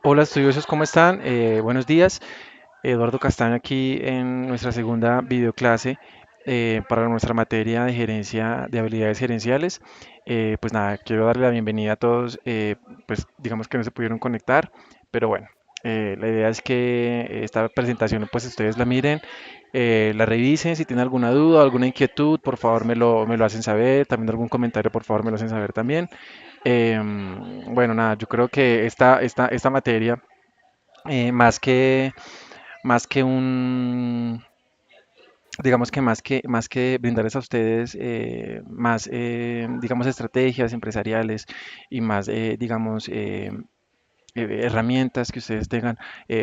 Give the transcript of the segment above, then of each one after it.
Hola estudiosos, ¿cómo están? Buenos días. Eduardo Castaño aquí en nuestra segunda videoclase para nuestra materia de gerencia de habilidades gerenciales. Pues nada, quiero darle la bienvenida a todos, pues digamos que no se pudieron conectar, pero bueno, la idea es que esta presentación pues ustedes la miren, la revisen, si tienen alguna duda, alguna inquietud, por favor me lo hacen saber, también algún comentario, por favor me lo hacen saber también. Bueno, nada, yo creo que esta materia, más que digamos que más que brindarles a ustedes más, digamos, estrategias empresariales y más, digamos, herramientas que ustedes tengan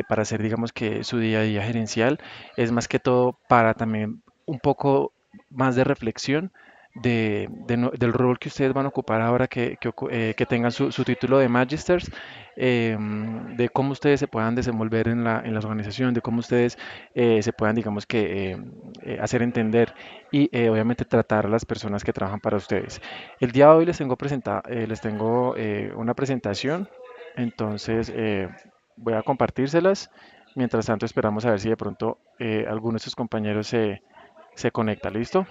para hacer, digamos, que su día a día gerencial, es más que todo para también un poco más de reflexión del rol que ustedes van a ocupar ahora que tengan su título de Magisters, de cómo ustedes se puedan desenvolver en la organización, de cómo ustedes se puedan, digamos que, hacer entender y obviamente tratar a las personas que trabajan para ustedes. El día de hoy les tengo una presentación, entonces voy a compartírselas. Mientras tanto, esperamos a ver si de pronto alguno de sus compañeros se conecta. ¿Listo?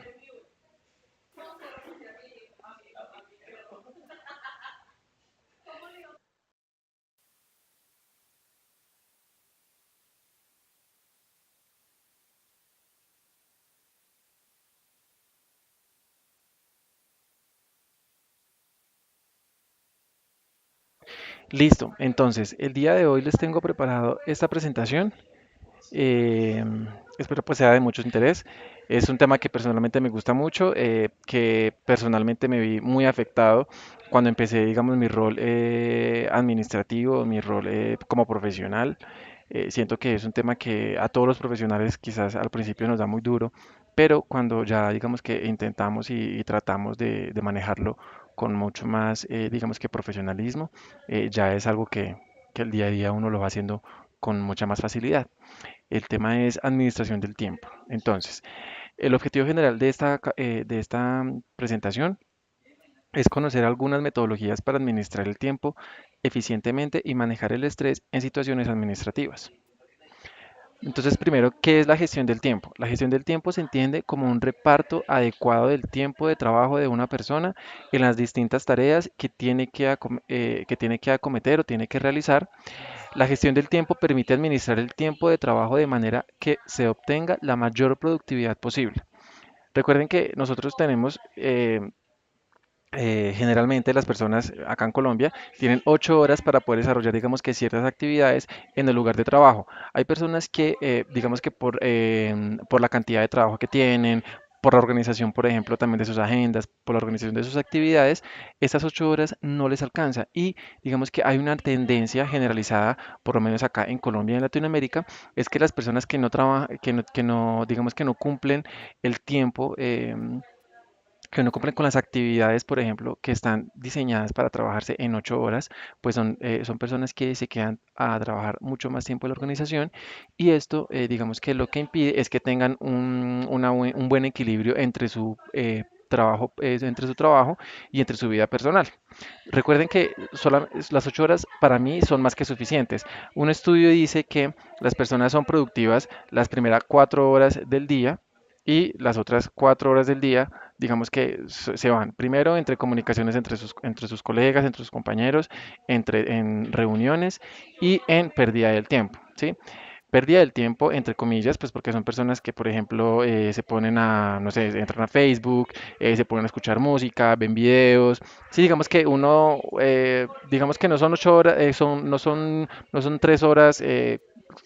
Listo. Entonces, el día de hoy les tengo preparado esta presentación. Eh, Espero pues sea de mucho interés. Es un tema que personalmente me gusta mucho, que personalmente me vi muy afectado cuando empecé, digamos, mi rol administrativo, mi rol como profesional. Siento que es un tema que a todos los profesionales quizás al principio nos da muy duro, pero cuando ya digamos que intentamos y tratamos de manejarlo con mucho más, digamos que profesionalismo, ya es algo que el día a día uno lo va haciendo con mucha más facilidad. El tema es administración del tiempo. Entonces, el objetivo general de esta presentación es conocer algunas metodologías para administrar el tiempo eficientemente y manejar el estrés en situaciones administrativas. Entonces, primero, ¿qué es la gestión del tiempo? La gestión del tiempo se entiende como un reparto adecuado del tiempo de trabajo de una persona en las distintas tareas que tiene que acometer o tiene que realizar. La gestión del tiempo permite administrar el tiempo de trabajo de manera que se obtenga la mayor productividad posible. Recuerden que nosotros tenemos, generalmente las personas acá en Colombia tienen 8 horas para poder desarrollar, digamos que ciertas actividades en el lugar de trabajo. Hay personas que, digamos que por la cantidad de trabajo que tienen, por la organización, por ejemplo, también de sus agendas, por la organización de sus actividades, estas 8 horas no les alcanza. Y digamos que hay una tendencia generalizada, por lo menos acá en Colombia y en Latinoamérica, es que las personas que no trabajan, que no, digamos que no cumplen el tiempo, que no cumplen con las actividades, por ejemplo, que están diseñadas para trabajarse en 8 horas, pues son personas que se quedan a trabajar mucho más tiempo en la organización, y esto, digamos que lo que impide es que tengan un buen equilibrio entre su trabajo y entre su vida personal. Recuerden que las 8 horas para mí son más que suficientes. Un estudio dice que las personas son productivas las primeras 4 horas del día, y las otras 4 horas del día, digamos que se van primero entre comunicaciones entre sus colegas, entre sus compañeros, en reuniones y en pérdida del tiempo, ¿sí? Pérdida del tiempo, entre comillas, pues porque son personas que, por ejemplo, se ponen a, no sé, entran a Facebook, se ponen a escuchar música, ven videos. Sí, digamos que digamos que no son 8 horas, no son 3 horas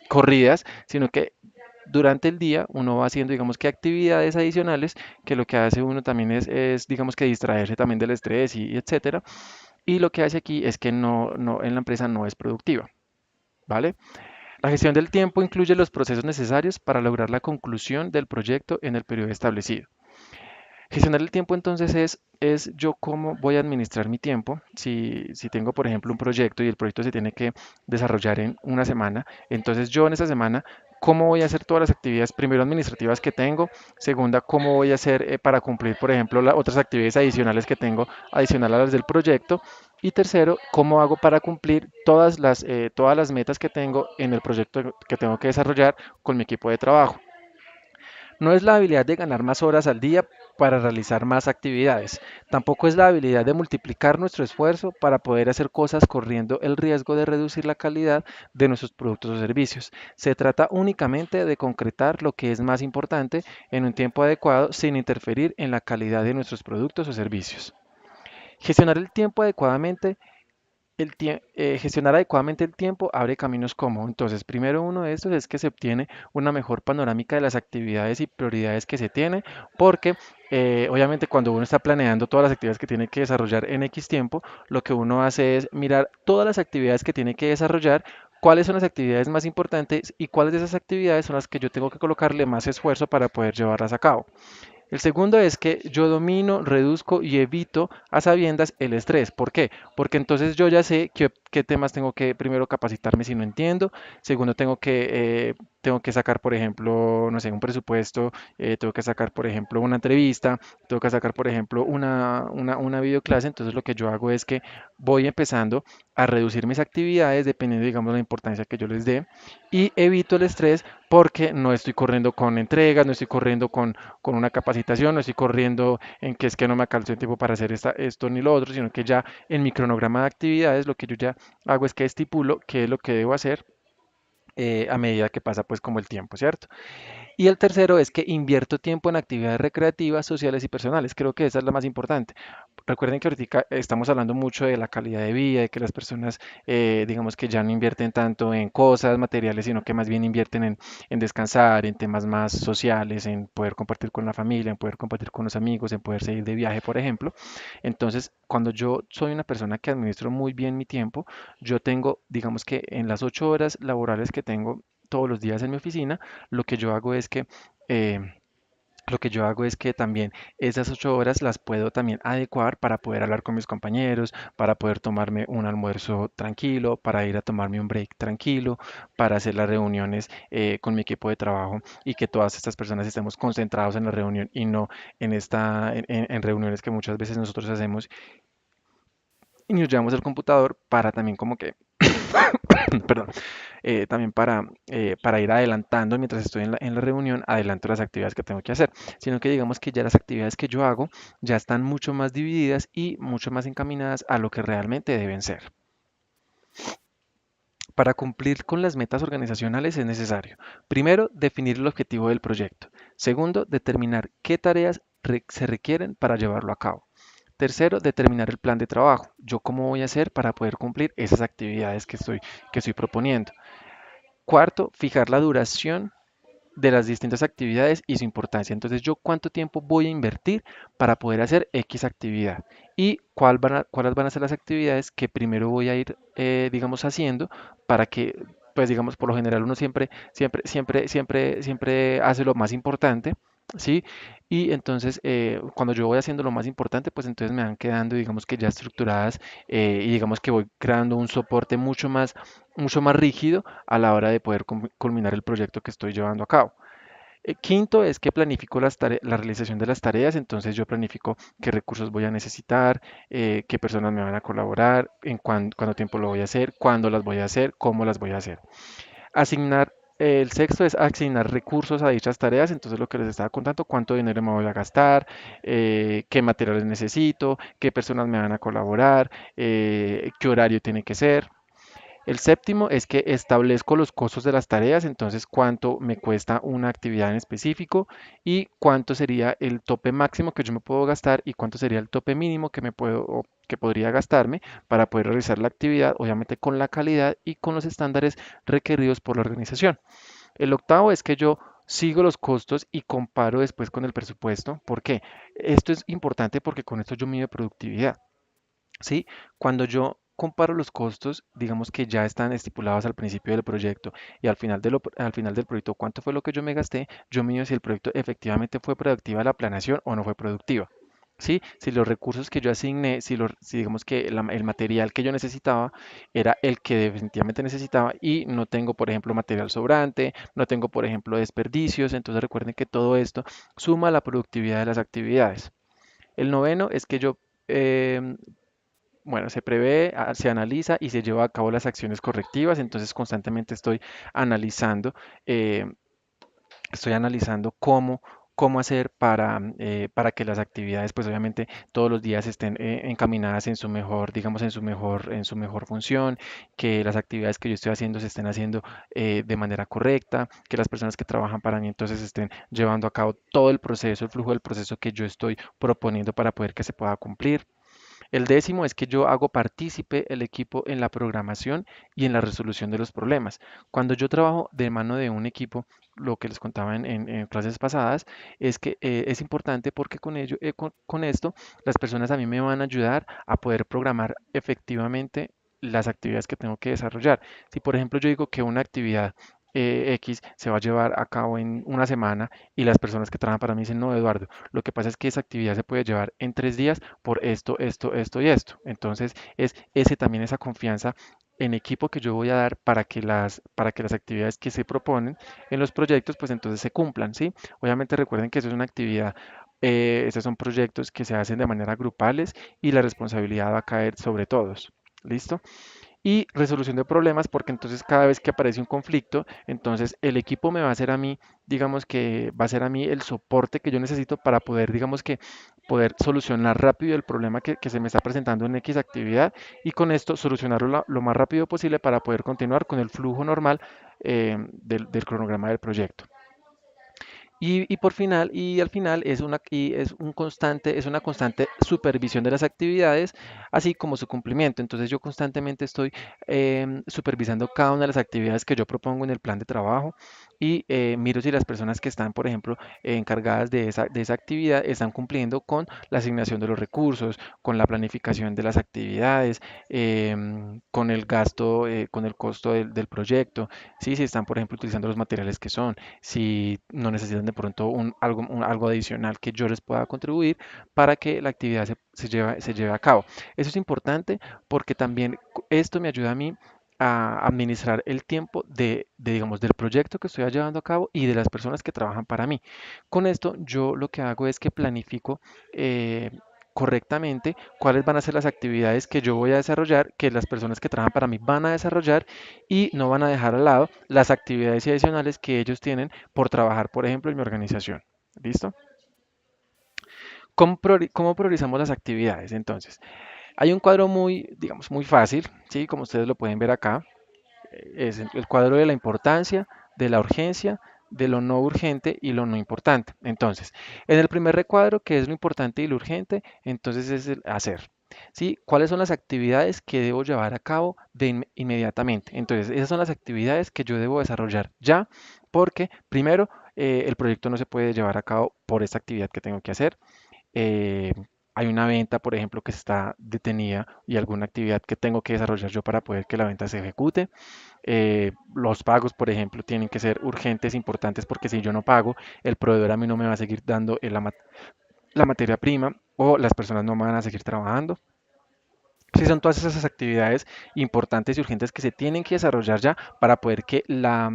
corridas, sino que durante el día uno va haciendo, digamos que actividades adicionales, que lo que hace uno también es digamos que distraerse también del estrés y etcétera. Y lo que hace aquí es que en la empresa no es productiva, ¿vale? La gestión del tiempo incluye los procesos necesarios para lograr la conclusión del proyecto en el periodo establecido. Gestionar el tiempo entonces es yo cómo voy a administrar mi tiempo. Si tengo, por ejemplo, un proyecto y el proyecto se tiene que desarrollar en una semana, entonces yo en esa semana, cómo voy a hacer todas las actividades, primero administrativas que tengo, segunda, cómo voy a hacer para cumplir, por ejemplo, las otras actividades adicionales que tengo, adicional a las del proyecto, y tercero, cómo hago para cumplir todas las metas que tengo en el proyecto que tengo que desarrollar con mi equipo de trabajo. No es la habilidad de ganar más horas al día para realizar más actividades. Tampoco es la habilidad de multiplicar nuestro esfuerzo para poder hacer cosas corriendo el riesgo de reducir la calidad de nuestros productos o servicios. Se trata únicamente de concretar lo que es más importante en un tiempo adecuado sin interferir en la calidad de nuestros productos o servicios. Gestionar el tiempo adecuadamente gestionar adecuadamente el tiempo abre caminos como, entonces, primero uno de estos es que se obtiene una mejor panorámica de las actividades y prioridades que se tiene, porque obviamente cuando uno está planeando todas las actividades que tiene que desarrollar en X tiempo, lo que uno hace es mirar todas las actividades que tiene que desarrollar, cuáles son las actividades más importantes y cuáles de esas actividades son las que yo tengo que colocarle más esfuerzo para poder llevarlas a cabo. El segundo es que yo domino, reduzco y evito a sabiendas el estrés. ¿Por qué? Porque entonces yo ya sé qué temas tengo que primero capacitarme si no entiendo. Segundo, tengo que sacar, por ejemplo, no sé, un presupuesto. Tengo que sacar, por ejemplo, una entrevista. Tengo que sacar, por ejemplo, una videoclase. Entonces lo que yo hago es que voy empezando a reducir mis actividades dependiendo, digamos, de la importancia que yo les dé y evito el estrés porque no estoy corriendo con entregas, no estoy corriendo con una capacitación, no estoy corriendo en que es que no me alcanzó el tiempo para hacer esto ni lo otro, sino que ya en mi cronograma de actividades lo que yo ya hago es que estipulo qué es lo que debo hacer a medida que pasa pues como el tiempo, ¿cierto? Y el tercero es que invierto tiempo en actividades recreativas, sociales y personales. Creo que esa es la más importante. Recuerden que ahorita estamos hablando mucho de la calidad de vida, de que las personas, digamos que ya no invierten tanto en cosas materiales, sino que más bien invierten en descansar, en temas más sociales, en poder compartir con la familia, en poder compartir con los amigos, en poder seguir de viaje, por ejemplo. Entonces, cuando yo soy una persona que administro muy bien mi tiempo, yo tengo, digamos que en las 8 horas laborales que tengo todos los días en mi oficina, lo que yo hago es que eh, lo que yo hago es que también esas 8 horas las puedo también adecuar para poder hablar con mis compañeros, para poder tomarme un almuerzo tranquilo, para ir a tomarme un break tranquilo, para hacer las reuniones con mi equipo de trabajo y que todas estas personas estemos concentrados en la reunión y no en reuniones que muchas veces nosotros hacemos y nos llevamos el computador para también como que, perdón, también para ir adelantando mientras estoy en la reunión, adelanto las actividades que tengo que hacer, sino que digamos que ya las actividades que yo hago ya están mucho más divididas y mucho más encaminadas a lo que realmente deben ser. Para cumplir con las metas organizacionales es necesario, primero, definir el objetivo del proyecto. Segundo, determinar qué tareas se requieren para llevarlo a cabo. Tercero, determinar el plan de trabajo. Yo cómo voy a hacer para poder cumplir esas actividades que estoy proponiendo. Cuarto, fijar la duración de las distintas actividades y su importancia. Entonces, yo cuánto tiempo voy a invertir para poder hacer X actividad y cuáles van a ser las actividades que primero voy a ir, digamos, haciendo para que, pues, digamos, por lo general uno siempre hace lo más importante. ¿Sí? Y entonces, cuando yo voy haciendo lo más importante, pues entonces me van quedando, digamos que ya estructuradas y digamos que voy creando un soporte mucho más rígido a la hora de poder culminar el proyecto que estoy llevando a cabo. Quinto es que planifico la realización de las tareas, entonces yo planifico qué recursos voy a necesitar, qué personas me van a colaborar, cuánto tiempo lo voy a hacer, cuándo las voy a hacer, cómo las voy a hacer. El sexto es asignar recursos a dichas tareas, entonces lo que les estaba contando, cuánto dinero me voy a gastar, qué materiales necesito, qué personas me van a colaborar, qué horario tiene que ser. El séptimo es que establezco los costos de las tareas, entonces cuánto me cuesta una actividad en específico y cuánto sería el tope máximo que yo me puedo gastar y cuánto sería el tope mínimo o que podría gastarme para poder realizar la actividad, obviamente con la calidad y con los estándares requeridos por la organización. El octavo es que yo sigo los costos y comparo después con el presupuesto. ¿Por qué? Esto es importante porque con esto yo mido productividad. ¿Sí? Cuando yo comparo los costos, digamos que ya están estipulados al principio del proyecto y al final del proyecto, cuánto fue lo que yo me gasté, yo mido si el proyecto efectivamente fue productiva la planeación o no fue productiva. ¿sí? Si los recursos que yo asigné, si digamos que el material que yo necesitaba era el que definitivamente necesitaba y no tengo, por ejemplo, material sobrante, no tengo, por ejemplo, desperdicios, entonces recuerden que todo esto suma a la productividad de las actividades. El noveno es que yo, bueno, se prevé, se analiza y se lleva a cabo las acciones correctivas, entonces constantemente analizando eh, estoy analizando cómo hacer para que las actividades, pues obviamente todos los días estén encaminadas en su mejor, digamos, en su mejor función, que las actividades que yo estoy haciendo se estén haciendo de manera correcta, que las personas que trabajan para mí entonces estén llevando a cabo todo el proceso, el flujo del proceso que yo estoy proponiendo para poder que se pueda cumplir. El décimo es que yo hago partícipe el equipo en la programación y en la resolución de los problemas. Cuando yo trabajo de mano de un equipo, lo que les contaba en clases pasadas, es que es importante porque con ello, con esto, las personas a mí me van a ayudar a poder programar efectivamente las actividades que tengo que desarrollar. Si por ejemplo yo digo que una actividad X se va a llevar a cabo en una semana y las personas que trabajan para mí dicen, no, Eduardo, lo que pasa es que esa actividad se puede llevar en 3 días por esto, esto, esto y esto. Entonces, es ese también esa confianza en equipo que yo voy a dar para que las actividades que se proponen en los proyectos, pues entonces se cumplan, ¿sí? Obviamente recuerden que eso es una actividad, estos son proyectos que se hacen de manera grupales y la responsabilidad va a caer sobre todos. ¿Listo? Y resolución de problemas, porque entonces cada vez que aparece un conflicto, entonces el equipo me va a hacer a mí, digamos que va a ser a mí el soporte que yo necesito para poder, digamos que, poder solucionar rápido el problema que se me está presentando en X actividad y con esto solucionarlo lo más rápido posible para poder continuar con el flujo normal del cronograma del proyecto. Y al final es una constante supervisión de las actividades, así como su cumplimiento. Entonces yo constantemente estoy supervisando cada una de las actividades que yo propongo en el plan de trabajo y miro si las personas que están, por ejemplo, encargadas de esa actividad están cumpliendo con la asignación de los recursos, con la planificación de las actividades, con el gasto, con el costo del proyecto, sí, si están, por ejemplo, utilizando los materiales que son, si no necesitan de pronto algo adicional que yo les pueda contribuir para que la actividad se lleve a cabo. Eso es importante porque también esto me ayuda a mí a administrar el tiempo digamos, del proyecto que estoy llevando a cabo y de las personas que trabajan para mí. Con esto, yo lo que hago es que planifico eh, correctamente cuáles van a ser las actividades que yo voy a desarrollar, que las personas que trabajan para mí van a desarrollar y no van a dejar al lado las actividades adicionales que ellos tienen por trabajar, por ejemplo, en mi organización. ¿Listo? ¿Cómo priorizamos las actividades? Entonces, hay un cuadro muy, digamos, muy fácil, ¿sí? Como ustedes lo pueden ver acá, es el cuadro de la importancia, de la urgencia, de lo no urgente y lo no importante. Entonces, en el primer recuadro, que es lo importante y lo urgente, entonces es el hacer. ¿Sí? ¿Cuáles son las actividades que debo llevar a cabo inmediatamente? Entonces, esas son las actividades que yo debo desarrollar ya, porque primero, el proyecto no se puede llevar a cabo por esta actividad que tengo que hacer. eh, Hay una venta, por ejemplo, que está detenida y alguna actividad que tengo que desarrollar yo para poder que la venta se ejecute. Los pagos, por ejemplo, tienen que ser urgentes, importantes, porque si yo no pago, el proveedor a mí no me va a seguir dando la materia prima o las personas no me van a seguir trabajando. Sí, son todas esas actividades importantes y urgentes que se tienen que desarrollar ya para poder que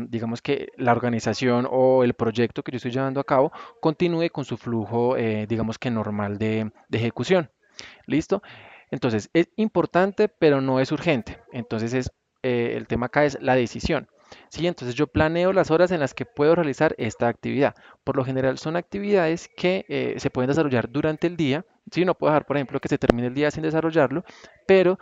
digamos que la organización o el proyecto que yo estoy llevando a cabo continúe con su flujo, digamos que normal de ejecución. ¿Listo? Entonces, es importante, pero no es urgente. Entonces, el tema acá es la decisión. Sí, entonces yo planeo las horas en las que puedo realizar esta actividad. Por lo general son actividades que se pueden desarrollar durante el día. Sí, no puedo dejar, por ejemplo, que se termine el día sin desarrollarlo, pero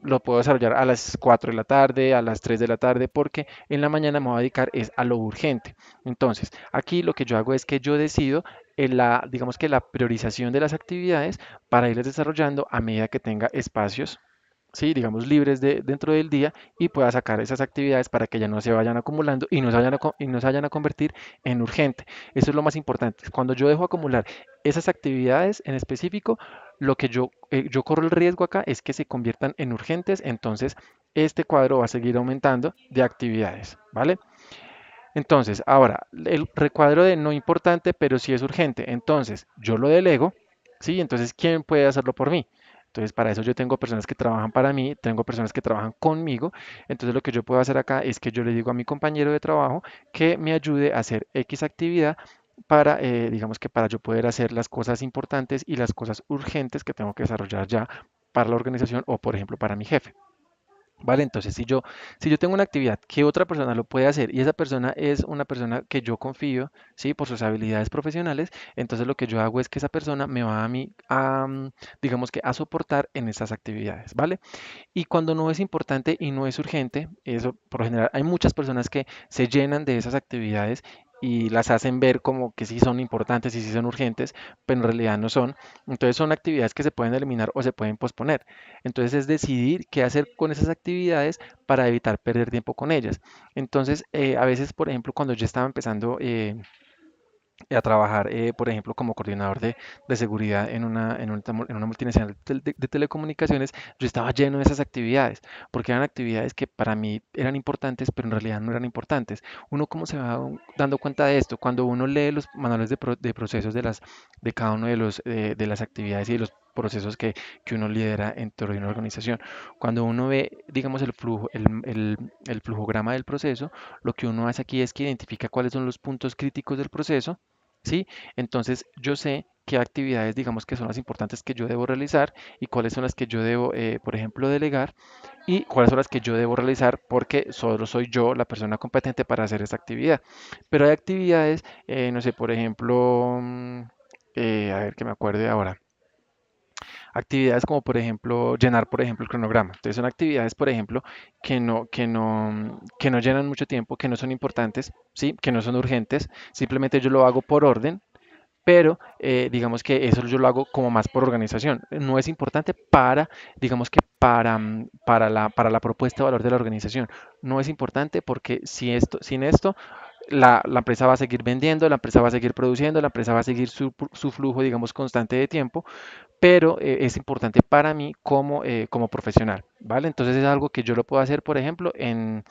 lo puedo desarrollar a las 4 de la tarde, a las 3 de la tarde, porque en la mañana me voy a dedicar es a lo urgente. Entonces, aquí lo que yo hago es que yo decido digamos que la priorización de las actividades para irlas desarrollando a medida que tenga espacios, sí, digamos, libres dentro del día y pueda sacar esas actividades para que ya no se vayan acumulando y no se vayan a convertir en urgente. Eso es lo más importante. Cuando yo dejo acumular esas actividades en específico, lo que yo corro el riesgo acá es que se conviertan en urgentes, entonces este cuadro va a seguir aumentando de actividades, ¿vale? Entonces, ahora, el recuadro de no importante, pero sí es urgente. Entonces, yo lo delego ¿sí? Entonces, ¿quién puede hacerlo por mí? Entonces, para eso yo tengo personas que trabajan para mí, tengo personas que trabajan conmigo. Entonces, lo que yo puedo hacer acá es que yo le digo a mi compañero de trabajo que me ayude a hacer X actividad para, digamos que para yo poder hacer las cosas importantes y las cosas urgentes que tengo que desarrollar ya para la organización o, por ejemplo, para mi jefe. Vale, entonces si yo tengo una actividad que otra persona lo puede hacer y esa persona es una persona que yo confío, ¿sí? Por sus habilidades profesionales, entonces lo que yo hago es que esa persona me va a mí a, digamos que a soportar en esas actividades, ¿vale? Y cuando no es importante y no es urgente, eso por lo general hay muchas personas que se llenan de esas actividades y las hacen ver como que sí son importantes y sí son urgentes, pero en realidad no son. Entonces son actividades que se pueden eliminar o se pueden posponer. Entonces es decidir qué hacer con esas actividades para evitar perder tiempo con ellas. Entonces, a veces, por ejemplo, cuando yo estaba empezando a trabajar, por ejemplo, como coordinador de seguridad en una multinacional de telecomunicaciones, yo estaba lleno de esas actividades, porque eran actividades que para mí eran importantes, pero en realidad no eran importantes. Uno cómo se va dando cuenta de esto, cuando uno lee los manuales de procesos de cada uno de las actividades y de los procesos que uno lidera dentro de una organización. Cuando uno ve, digamos, el flujo, el flujograma del proceso, lo que uno hace aquí es que identifica cuáles son los puntos críticos del proceso. ¿Sí? Entonces yo sé qué actividades, digamos, que son las importantes que yo debo realizar y cuáles son las que yo debo, por ejemplo, delegar y cuáles son las que yo debo realizar porque solo soy yo la persona competente para hacer esa actividad. Pero hay actividades, no sé, por ejemplo, a ver que me acuerde ahora. Actividades como por ejemplo llenar por ejemplo el cronograma. Entonces son actividades por ejemplo que no llenan mucho tiempo, que no son importantes, ¿sí? Que no son urgentes. Simplemente yo lo hago por orden, pero digamos que eso yo lo hago como más por organización. No es importante para, digamos que para la propuesta de valor de la organización. No es importante porque si esto, sin esto, la empresa va a seguir vendiendo, la empresa va a seguir produciendo, la empresa va a seguir su flujo, digamos, constante de tiempo, pero es importante para mí como profesional, ¿vale? Entonces es algo que yo lo puedo hacer, por ejemplo, en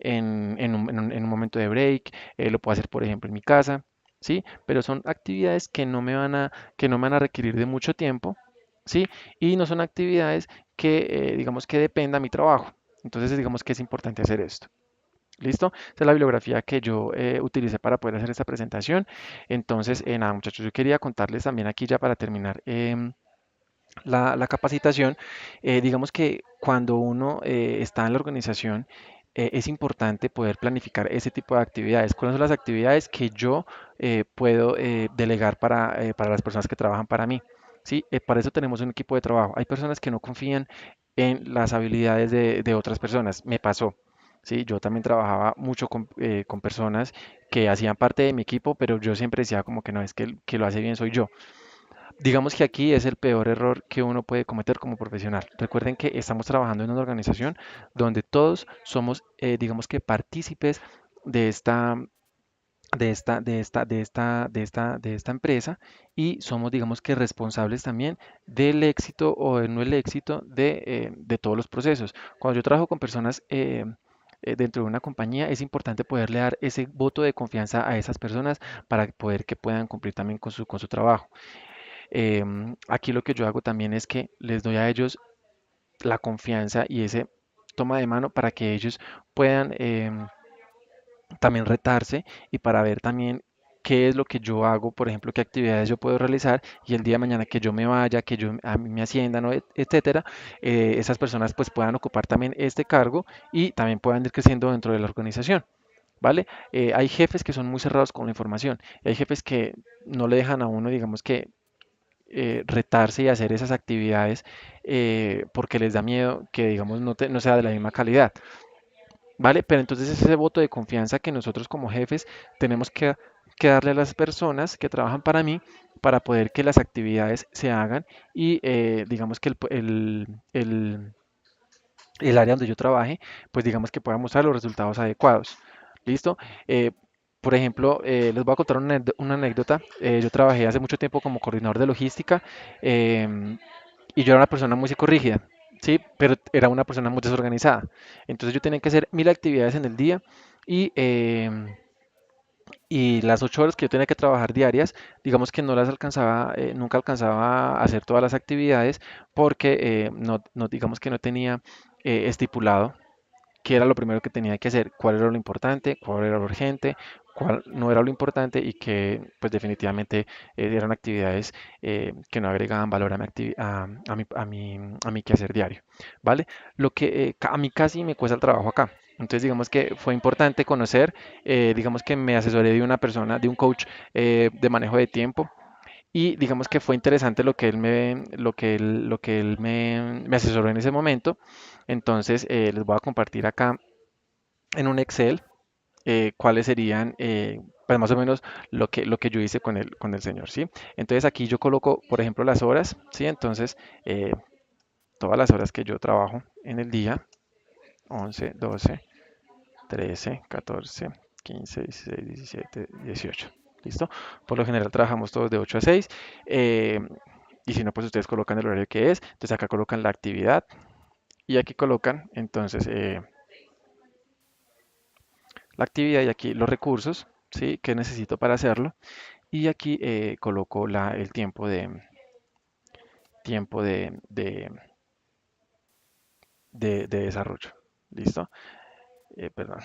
un momento de break, lo puedo hacer, por ejemplo, en mi casa, ¿sí? Pero son actividades que no me van a requerir de mucho tiempo, ¿sí? Y no son actividades digamos, que dependa mi trabajo. Entonces, digamos que es importante hacer esto. ¿Listo? Esta es la bibliografía que yo utilicé para poder hacer esta presentación. Entonces, nada, muchachos, yo quería contarles también aquí ya para terminar. La capacitación, digamos que cuando uno está en la organización, es importante poder planificar ese tipo de actividades. ¿Cuáles son las actividades que yo puedo delegar para las personas que trabajan para mí? ¿Sí? Para eso tenemos un equipo de trabajo. Hay personas que no confían en las habilidades de otras personas. Me pasó. Sí, yo también trabajaba mucho con personas que hacían parte de mi equipo, pero yo siempre decía como que no, es que el que lo hace bien soy yo. Digamos que aquí es el peor error que uno puede cometer como profesional. Recuerden que estamos trabajando en una organización donde todos somos, digamos que partícipes de esta empresa y somos, digamos que responsables también del éxito o de no el éxito de todos los procesos. Cuando yo trabajo con personas dentro de una compañía, es importante poderle dar ese voto de confianza a esas personas para poder que puedan cumplir también con su trabajo. Aquí lo que yo hago también es que les doy a ellos la confianza y ese toma de mano para que ellos puedan también retarse y para ver también qué es lo que yo hago, por ejemplo, qué actividades yo puedo realizar y el día de mañana que yo me vaya, que a mí me asciendan, ¿no? Etcétera, esas personas pues puedan ocupar también este cargo y también puedan ir creciendo dentro de la organización. ¿Vale? Hay jefes que son muy cerrados con la información y hay jefes que no le dejan a uno, digamos que retarse y hacer esas actividades porque les da miedo que, digamos, no sea de la misma calidad, ¿vale? Pero entonces es ese voto de confianza que nosotros como jefes tenemos que darle a las personas que trabajan para mí para poder que las actividades se hagan y digamos que el área donde yo trabaje, pues digamos que pueda mostrar los resultados adecuados. ¿Listo? Eh, por ejemplo, les voy a contar una anécdota. Yo trabajé hace mucho tiempo como coordinador de logística y yo era una persona muy psicorrígida, ¿sí? Pero era una persona muy desorganizada. Entonces yo tenía que hacer 1000 actividades en el día y Y las 8 horas que yo tenía que trabajar diarias, digamos que no las alcanzaba, nunca alcanzaba a hacer todas las actividades porque digamos que no tenía estipulado qué era lo primero que tenía que hacer, cuál era lo importante, cuál era lo urgente, cuál no era lo importante y que pues definitivamente eran actividades que no agregaban valor a mi quehacer diario, ¿vale? Lo que a mí casi me cuesta el trabajo acá. Entonces digamos que fue importante conocer, digamos que me asesoré de una persona, de un coach de manejo de tiempo y digamos que fue interesante lo que él me asesoró en ese momento. Entonces, les voy a compartir acá en un Excel cuáles serían, pues más o menos lo que yo hice con el señor, ¿sí? Entonces aquí yo coloco, por ejemplo, las horas, ¿sí? Entonces, todas las horas que yo trabajo en el día, 11, 12, 13, 14, 15, 16, 17, 18. ¿Listo? Por lo general trabajamos todos de 8 a 6. eh, y si no, pues ustedes colocan el horario que es. Entonces acá colocan la actividad y aquí colocan entonces la actividad y aquí los recursos, ¿sí? Que necesito para hacerlo. Y aquí coloco el tiempo de desarrollo. ¿Listo? Perdón.